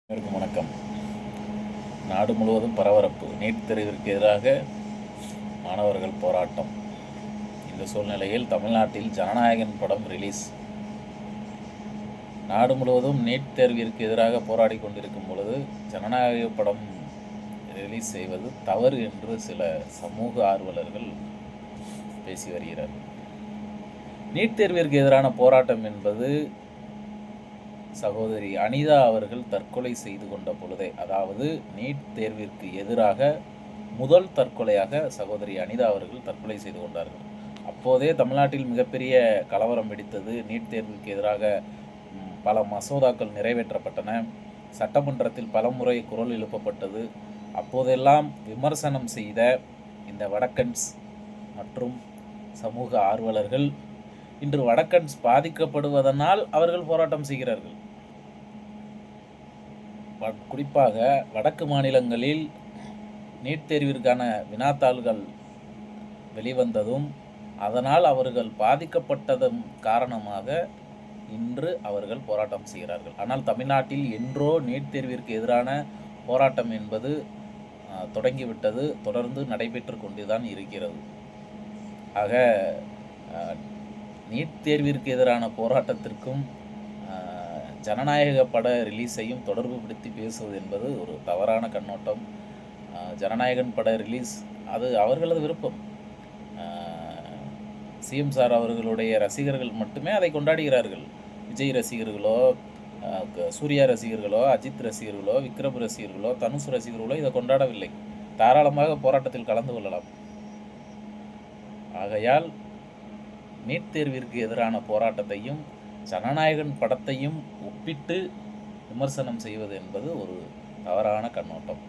அனைவருக்கும் வணக்கம். நாடு முழுவதும் பரபரப்பு. நீட் தேர்விற்கு எதிராக மாணவர்கள் போராட்டம். இந்த சூழ்நிலையில் தமிழ்நாட்டில் ஜனநாயகன் படம் ரிலீஸ். நாடு முழுவதும் நீட் தேர்விற்கு எதிராக போராடி கொண்டிருக்கும் பொழுது ஜனநாயக படம் ரிலீஸ் செய்வது தவறு என்று சில சமூக ஆர்வலர்கள் பேசி வருகிறார்கள். நீட் தேர்விற்கு எதிரான போராட்டம் என்பது சகோதரி அனிதா அவர்கள் தற்கொலை செய்து கொண்ட பொழுதே, அதாவது நீட் தேர்விற்கு எதிராக முதல் தற்கொலையாக சகோதரி அனிதா அவர்கள் தற்கொலை செய்து கொண்டார்கள். அப்போதே தமிழ்நாட்டில் மிகப்பெரிய கலவரம் வெடித்தது. நீட் தேர்விற்கு எதிராக பல மசோதாக்கள் நிறைவேற்றப்பட்டன. சட்டமன்றத்தில் பலமுறை குரல் எழுப்பப்பட்டது. அப்போதெல்லாம் விமர்சனம் செய்த இந்த வடக்கன்ஸ் மற்றும் சமூக ஆர்வலர்கள் இன்று வடக்கன்ஸ் பாதிக்கப்படுவதனால் அவர்கள் போராட்டம் செய்கிறார்கள். குறிப்பாக வடக்கு மாநிலங்களில் நீட் தேர்விற்கான வினாத்தாள்கள் வெளிவந்ததும் அதனால் அவர்கள் பாதிக்கப்பட்டதன் காரணமாக இன்று அவர்கள் போராட்டம் செய்கிறார்கள். ஆனால் தமிழ்நாட்டில் என்றோ நீட் தேர்விற்கு எதிரான போராட்டம் என்பது தொடங்கிவிட்டது. தொடர்ந்து நடைபெற்று கொண்டுதான் இருக்கிறது. ஆக நீட் தேர்விற்கு எதிரான போராட்டத்திற்கும் ஜனநாயக பட ரிலீஸையும் தொடர்பு படுத்தி பேசுவது என்பது ஒரு தவறான கண்ணோட்டம். ஜனநாயகன் பட ரிலீஸ் அது அவர்களது விருப்பம். சிஎம் சார் அவர்களுடைய ரசிகர்கள் மட்டுமே அதை கொண்டாடுகிறார்கள். விஜய் ரசிகர்களோ, சூர்யா ரசிகர்களோ, அஜித் ரசிகர்களோ, விக்ரம் ரசிகர்களோ, தனுஷ் ரசிகர்களோ இதை கொண்டாடவில்லை. தாராளமாக போராட்டத்தில் கலந்து கொள்ளலாம். ஆகையால் நீட் தேர்விற்கு எதிரான போராட்டத்தையும் ஜனநாயகன் படத்தையும் ஒப்பிட்டு விமர்சனம் செய்வது என்பது ஒரு தவறான கண்ணோட்டம்.